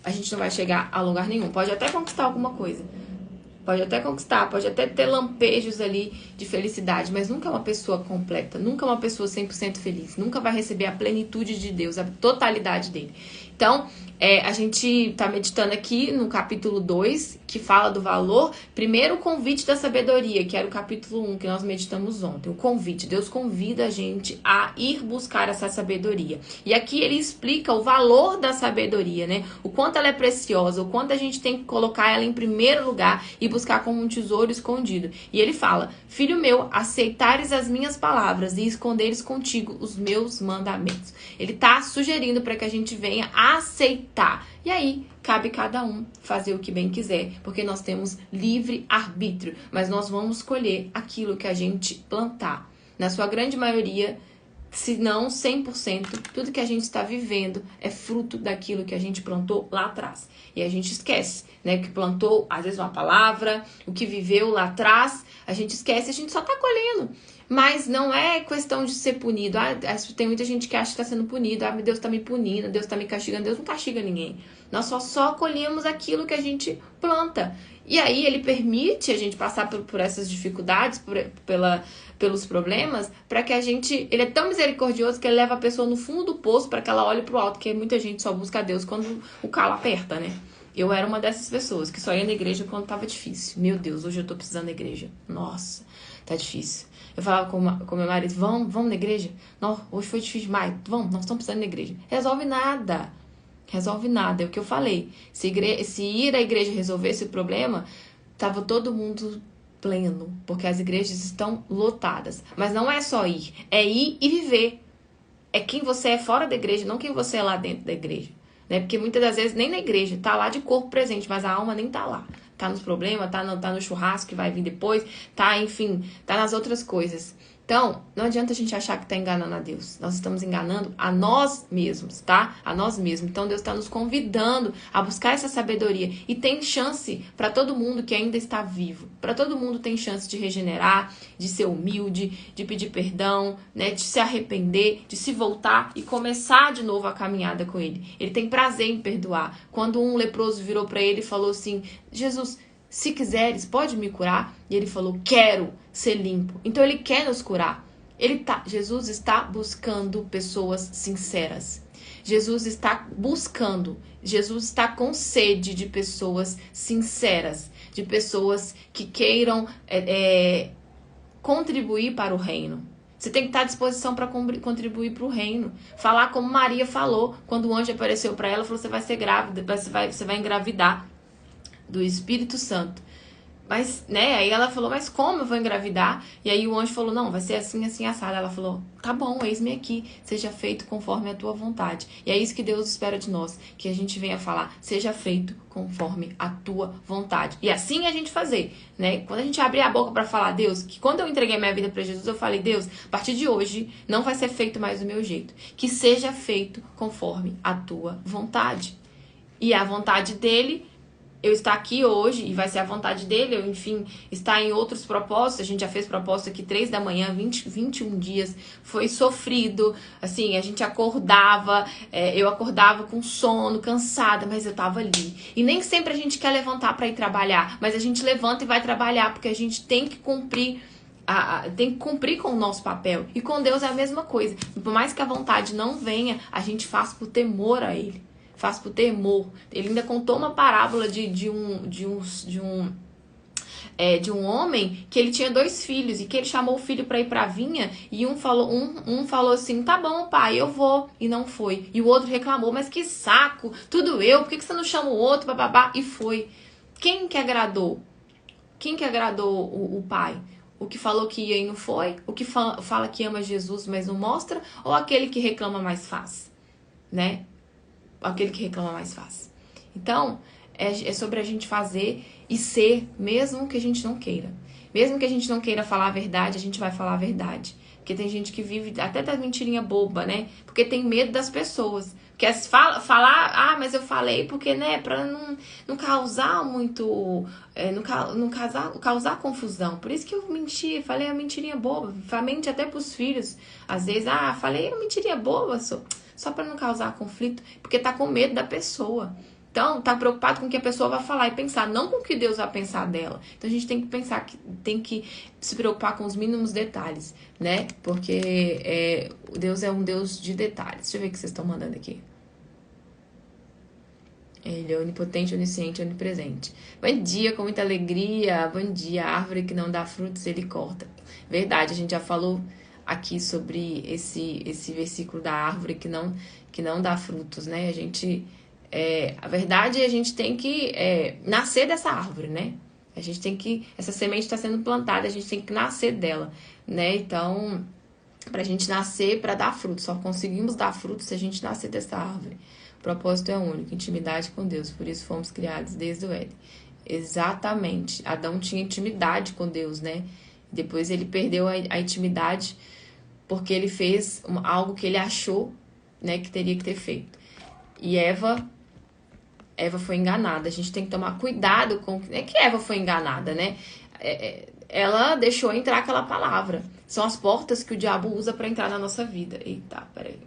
a gente não vai chegar a lugar nenhum. Pode até conquistar alguma coisa. Pode até conquistar, pode até ter lampejos ali de felicidade, mas nunca é uma pessoa completa, nunca é uma pessoa 100% feliz, nunca vai receber a plenitude de Deus, a totalidade dele. Então, a gente tá meditando aqui no capítulo 2, que fala do valor. Primeiro, o convite da sabedoria, que era o capítulo 1, que nós meditamos ontem. O convite. Deus convida a gente a ir buscar essa sabedoria. E aqui ele explica o valor da sabedoria, né? O quanto ela é preciosa, o quanto a gente tem que colocar ela em primeiro lugar e buscar como um tesouro escondido. E ele fala: filho meu, aceitares as minhas palavras e esconderes contigo os meus mandamentos. Ele tá sugerindo para que a gente venha aceitar. E aí, cabe cada um fazer o que bem quiser, porque nós temos livre arbítrio, mas nós vamos escolher aquilo que a gente plantar. Na sua grande maioria, se não 100%, tudo que a gente está vivendo é fruto daquilo que a gente plantou lá atrás. E a gente esquece, né? Que plantou, às vezes, uma palavra, o que viveu lá atrás, a gente esquece, a gente só tá colhendo. Mas não é questão de ser punido. Tem muita gente que acha que está sendo punido. Deus está me punindo, Deus está me castigando. Deus não castiga ninguém. Nós só colhemos aquilo que a gente planta. E aí ele permite a gente passar por essas dificuldades, pelos problemas, para que a gente... Ele é tão misericordioso que ele leva a pessoa no fundo do poço para que ela olhe para o alto, porque muita gente só busca Deus quando o calo aperta, né? Eu era uma dessas pessoas que só ia na igreja quando estava difícil. Meu Deus, hoje eu tô precisando da igreja. Nossa, tá difícil. Eu falava com meu marido: vamos na igreja? Não, hoje foi difícil demais. Vamos, nós estamos precisando na igreja. Resolve nada. É o que eu falei. Se ir à igreja resolvesse o problema, tava todo mundo pleno. Porque as igrejas estão lotadas. Mas não é só ir. É ir e viver. É quem você é fora da igreja, não quem você é lá dentro da igreja. Né? Porque muitas das vezes nem na igreja. Tá lá de corpo presente, mas a alma nem tá lá. Tá nos problemas, tá no churrasco que vai vir depois, enfim, tá nas outras coisas. Então, não adianta a gente achar que tá enganando a Deus. Nós estamos enganando a nós mesmos, tá? A nós mesmos. Então, Deus está nos convidando a buscar essa sabedoria. E tem chance para todo mundo que ainda está vivo. Para todo mundo tem chance de regenerar, de ser humilde, de pedir perdão, né? De se arrepender, de se voltar e começar de novo a caminhada com Ele. Ele tem prazer em perdoar. Quando um leproso virou para ele e falou assim: Jesus, se quiseres, pode me curar? E ele falou: quero ser limpo. Então ele quer nos curar. Jesus está buscando pessoas sinceras. Jesus está com sede de pessoas sinceras, de pessoas que queiram contribuir para o reino. Você tem que estar à disposição para contribuir para o reino. Falar como Maria falou, quando o anjo apareceu para ela, falou: você vai ser grávida, você vai engravidar do Espírito Santo. Mas, né, aí ela falou: mas como eu vou engravidar? E aí o anjo falou: não, vai ser assim, assim, assado. Ela falou: tá bom, eis-me aqui, seja feito conforme a tua vontade. E é isso que Deus espera de nós, que a gente venha falar: seja feito conforme a tua vontade. E assim a gente fazer, né? Quando a gente abrir a boca para falar: Deus, que quando eu entreguei minha vida para Jesus, eu falei: Deus, a partir de hoje não vai ser feito mais do meu jeito, que seja feito conforme a tua vontade. E a vontade dele, eu estar aqui hoje, e vai ser a vontade dele, eu, enfim, estar em outros propósitos. A gente já fez propósito aqui 3 da manhã, 21 dias, foi sofrido, assim, a gente acordava, eu acordava com sono, cansada, mas eu tava ali. E nem sempre a gente quer levantar para ir trabalhar, mas a gente levanta e vai trabalhar, porque a gente tem que cumprir com o nosso papel. E com Deus é a mesma coisa. Por mais que a vontade não venha, a gente faz por temor a Ele. Faz por temor. Ele ainda contou uma parábola de um homem que ele tinha 2 filhos e que ele chamou o filho para ir para a vinha, e um falou assim: tá bom, pai, eu vou, e não foi. E o outro reclamou: mas que saco, tudo eu, por que você não chama o outro, bababá? E foi. Quem que agradou? Quem que agradou o pai? O que falou que ia e não foi? O que fala que ama Jesus, mas não mostra? Ou aquele que reclama mais faz? Né? Aquele que reclama mais faz. Então, é sobre a gente fazer e ser, mesmo que a gente não queira. Mesmo que a gente não queira falar a verdade, a gente vai falar a verdade. Porque tem gente que vive até da mentirinha boba, né? Porque tem medo das pessoas. quer falar, mas eu falei porque, né, pra não causar muito, causar confusão. Por isso que eu menti, falei uma mentirinha boba, mente até pros filhos. Às vezes, falei uma mentirinha boba, só pra não causar conflito, porque tá com medo da pessoa. Então, tá preocupado com o que a pessoa vai falar e pensar, não com o que Deus vai pensar dela. Então, a gente tem que pensar, tem que se preocupar com os mínimos detalhes, né? Porque Deus é um Deus de detalhes. Deixa eu ver o que vocês estão mandando aqui. Ele é onipotente, onisciente, onipresente. Bom dia, com muita alegria. Bom dia, a árvore que não dá frutos, ele corta. Verdade, a gente já falou aqui sobre esse versículo da árvore que não dá frutos, né? A verdade é a gente tem que nascer dessa árvore, né? A gente tem que... Essa semente está sendo plantada, a gente tem que nascer dela, né? Então, pra gente nascer, pra dar fruto. Só conseguimos dar fruto se a gente nascer dessa árvore. O propósito é único, intimidade com Deus. Por isso fomos criados desde o Éden. Exatamente. Adão tinha intimidade com Deus, né? Depois ele perdeu a intimidade porque ele fez algo que ele achou, né, que teria que ter feito. E Eva foi enganada. A gente tem que tomar cuidado com... É que Eva foi enganada, né? Ela deixou entrar aquela palavra. São as portas que o diabo usa pra entrar na nossa vida. Eita, peraí.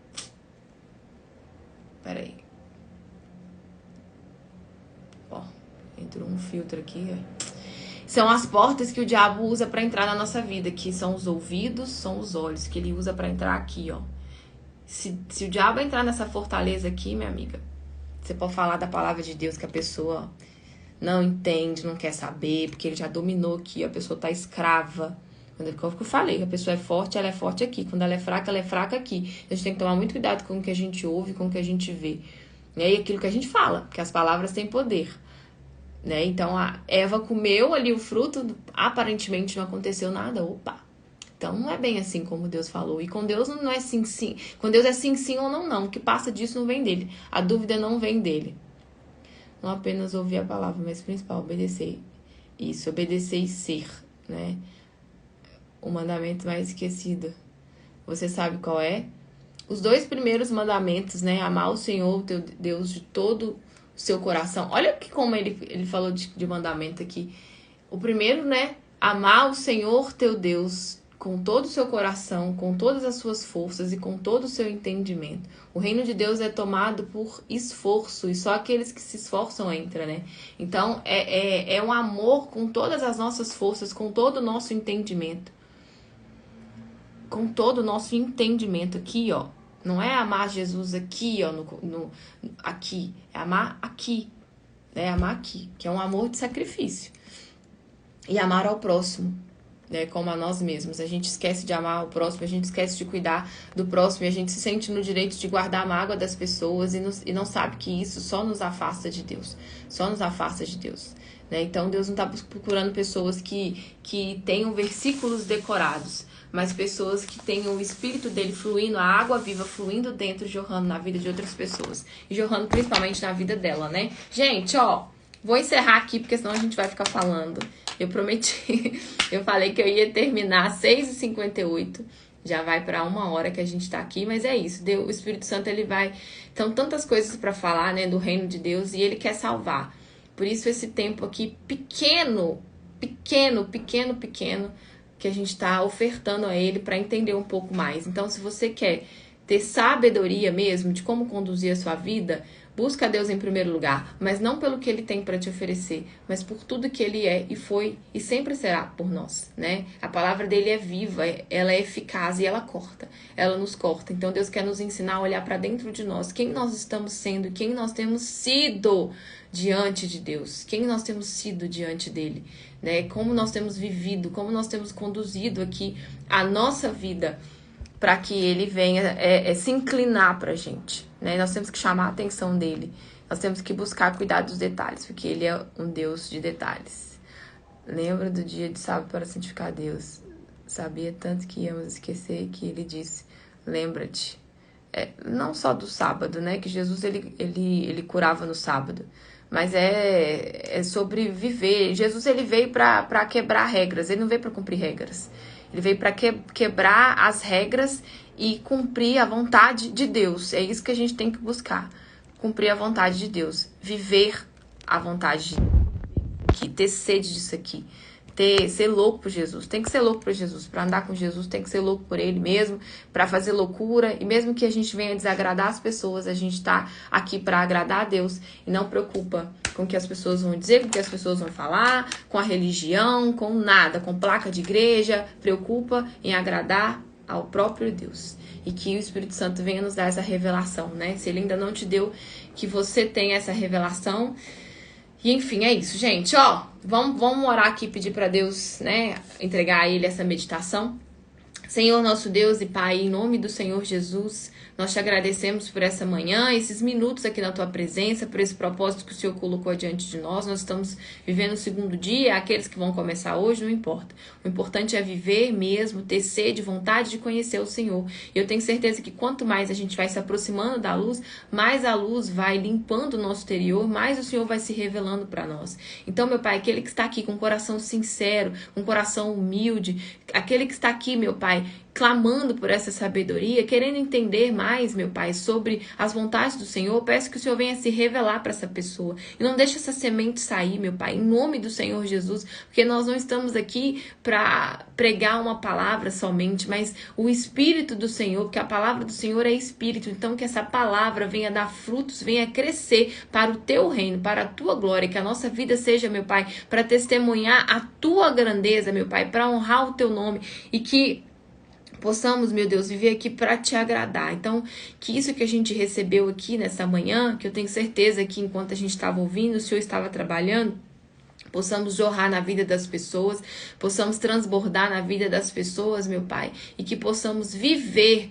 Ó, entrou um filtro aqui, ó. São as portas que o diabo usa pra entrar na nossa vida. Que são os ouvidos, são os olhos. Que ele usa pra entrar aqui, ó. Se o diabo entrar nessa fortaleza aqui, minha amiga... Você pode falar da palavra de Deus que a pessoa não entende, não quer saber, porque ele já dominou aqui, a pessoa tá escrava. Quando eu falei, a pessoa é forte, ela é forte aqui. Quando ela é fraca aqui. A gente tem que tomar muito cuidado com o que a gente ouve, com o que a gente vê. Né? E aquilo que a gente fala, porque as palavras têm poder. Né? Então, a Eva comeu ali o fruto, aparentemente não aconteceu nada. Opa! Então, não é bem assim como Deus falou. E com Deus não é sim, sim. Com Deus é sim, sim ou não, não. O que passa disso não vem dele. A dúvida não vem dele. Não apenas ouvir a palavra, mas principal, obedecer. Isso, obedecer e ser, né? O mandamento mais esquecido. Você sabe qual é? Os 2 primeiros mandamentos, né? Amar o Senhor, teu Deus, de todo o seu coração. Olha como ele falou de mandamento aqui. O primeiro, né? Amar o Senhor, teu Deus, com todo o seu coração, com todas as suas forças e com todo o seu entendimento. O reino de Deus é tomado por esforço e só aqueles que se esforçam entram, né? Então, é um amor com todas as nossas forças, com todo o nosso entendimento. Com todo o nosso entendimento aqui, ó. Não é amar Jesus aqui, ó, aqui. É amar aqui. É amar aqui, que é um amor de sacrifício. E amar ao próximo. Né, como a nós mesmos. A gente esquece de amar o próximo, a gente esquece de cuidar do próximo e a gente se sente no direito de guardar a mágoa das pessoas e não sabe que isso só nos afasta de Deus. Só nos afasta de Deus. Né? Então Deus não está procurando pessoas que tenham versículos decorados, mas pessoas que tenham o Espírito dele fluindo, a água viva fluindo dentro, jorrando na vida de outras pessoas. E jorrando principalmente na vida dela, né? Gente, ó, vou encerrar aqui porque senão a gente vai ficar falando. Eu prometi, eu falei que eu ia terminar às 6h58, já vai para 1 hora que a gente tá aqui, mas é isso, o Espírito Santo, ele vai, então tantas coisas para falar, né, do reino de Deus, e ele quer salvar, por isso esse tempo aqui pequeno, que a gente tá ofertando a ele para entender um pouco mais. Então, se você quer ter sabedoria mesmo de como conduzir a sua vida, busca Deus em primeiro lugar, mas não pelo que ele tem para te oferecer, mas por tudo que ele é e foi e sempre será por nós, né? A palavra dele é viva, ela é eficaz e ela corta, ela nos corta. Então Deus quer nos ensinar a olhar para dentro de nós, quem nós estamos sendo, quem nós temos sido diante de Deus, quem nós temos sido diante dele, né? Como nós temos vivido, como nós temos conduzido aqui a nossa vida, para que ele venha se inclinar para a gente, né? Nós temos que chamar a atenção dele, nós temos que buscar cuidar dos detalhes, porque ele é um Deus de detalhes. Lembra do dia de sábado para santificar Deus? Sabia tanto que íamos esquecer que ele disse, lembra-te. Não só do sábado, né? Que Jesus ele curava no sábado, mas é sobre viver. Jesus ele veio para quebrar regras, ele não veio para cumprir regras. Ele veio para quebrar as regras e cumprir a vontade de Deus. É isso que a gente tem que buscar. Cumprir a vontade de Deus. Viver a vontade de Deus. Ter sede disso aqui. Ser louco por Jesus. Tem que ser louco por Jesus. Para andar com Jesus, tem que ser louco por Ele mesmo. Para fazer loucura. E mesmo que a gente venha desagradar as pessoas, a gente tá aqui para agradar a Deus. E não preocupa com o que as pessoas vão dizer, com o que as pessoas vão falar, com a religião, com nada, com placa de igreja. Preocupa em agradar ao próprio Deus. E que o Espírito Santo venha nos dar essa revelação, né? Se Ele ainda não te deu, que você tenha essa revelação. E enfim, é isso, gente. Ó, vamos orar aqui, pedir para Deus, né, entregar a Ele essa meditação. Senhor, nosso Deus e Pai, em nome do Senhor Jesus, nós te agradecemos por essa manhã, esses minutos aqui na tua presença, por esse propósito que o Senhor colocou diante de nós. Nós estamos vivendo o segundo dia, aqueles que vão começar hoje, não importa. O importante é viver mesmo, ter sede, vontade de conhecer o Senhor. E eu tenho certeza que quanto mais a gente vai se aproximando da luz, mais a luz vai limpando o nosso exterior, mais o Senhor vai se revelando para nós. Então, meu Pai, aquele que está aqui com um coração sincero, com um coração humilde, aquele que está aqui, meu Pai, clamando por essa sabedoria, querendo entender mais, meu Pai, sobre as vontades do Senhor, peço que o Senhor venha se revelar para essa pessoa. E não deixe essa semente sair, meu Pai, em nome do Senhor Jesus, porque nós não estamos aqui para pregar uma palavra somente, mas o Espírito do Senhor, porque a palavra do Senhor é Espírito, então que essa palavra venha dar frutos, venha crescer para o Teu reino, para a Tua glória, que a nossa vida seja, meu Pai, para testemunhar a Tua grandeza, meu Pai, para honrar o Teu nome e que possamos, meu Deus, viver aqui para te agradar. Então, que isso que a gente recebeu aqui nessa manhã, que eu tenho certeza que enquanto a gente estava ouvindo, o Senhor estava trabalhando, possamos jorrar na vida das pessoas, possamos transbordar na vida das pessoas, meu Pai, e que possamos viver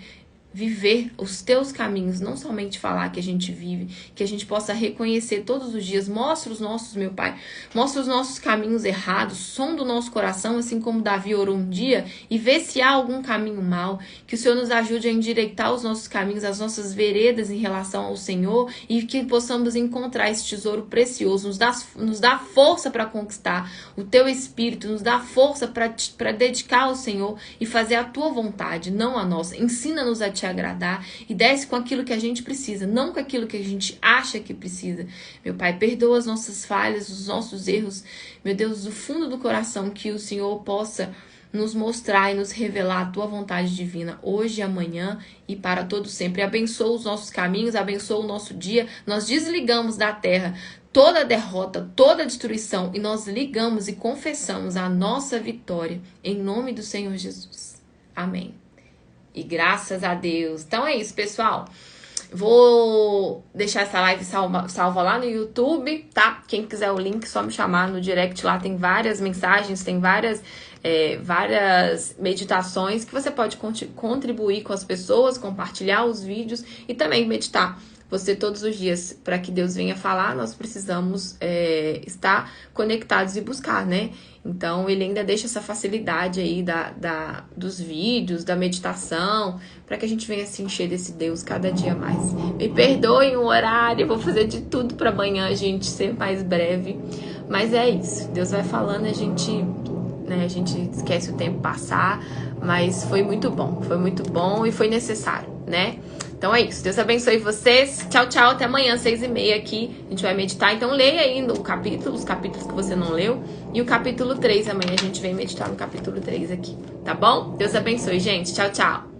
os teus caminhos, não somente falar que a gente vive, que a gente possa reconhecer todos os dias. Mostra os nossos, meu Pai, mostra os nossos caminhos errados, som do nosso coração, assim como Davi orou um dia, e vê se há algum caminho mau, que o Senhor nos ajude a endireitar os nossos caminhos, as nossas veredas em relação ao Senhor, e que possamos encontrar esse tesouro precioso, nos dá força para conquistar o teu Espírito, nos dá força para dedicar ao Senhor e fazer a tua vontade, não a nossa. Ensina-nos a te agradar e desce com aquilo que a gente precisa, não com aquilo que a gente acha que precisa. Meu Pai, perdoa as nossas falhas, os nossos erros, meu Deus, do fundo do coração, que o Senhor possa nos mostrar e nos revelar a tua vontade divina hoje, amanhã e para todo sempre. Abençoa os nossos caminhos, abençoa o nosso dia. Nós desligamos da terra toda derrota, toda destruição e nós ligamos e confessamos a nossa vitória em nome do Senhor Jesus. Amém. E graças a Deus. Então é isso, pessoal. Vou deixar essa live salva lá no YouTube, tá? Quem quiser o link, só me chamar no direct. Lá tem várias mensagens, tem várias meditações que você pode contribuir com as pessoas, compartilhar os vídeos e também meditar. Você todos os dias, para que Deus venha falar, nós precisamos estar conectados e buscar, né? Então, ele ainda deixa essa facilidade aí dos vídeos, da meditação, para que a gente venha se encher desse Deus cada dia mais. Me perdoem o horário, eu vou fazer de tudo para amanhã a gente ser mais breve. Mas é isso, Deus vai falando, a gente esquece o tempo passar, mas foi muito bom e foi necessário, né? Então é isso, Deus abençoe vocês, tchau, tchau, até amanhã, 6h30 aqui, a gente vai meditar, então leia aí os capítulos que você não leu, e o capítulo 3, amanhã a gente vem meditar no capítulo 3 aqui, tá bom? Deus abençoe, gente, tchau, tchau.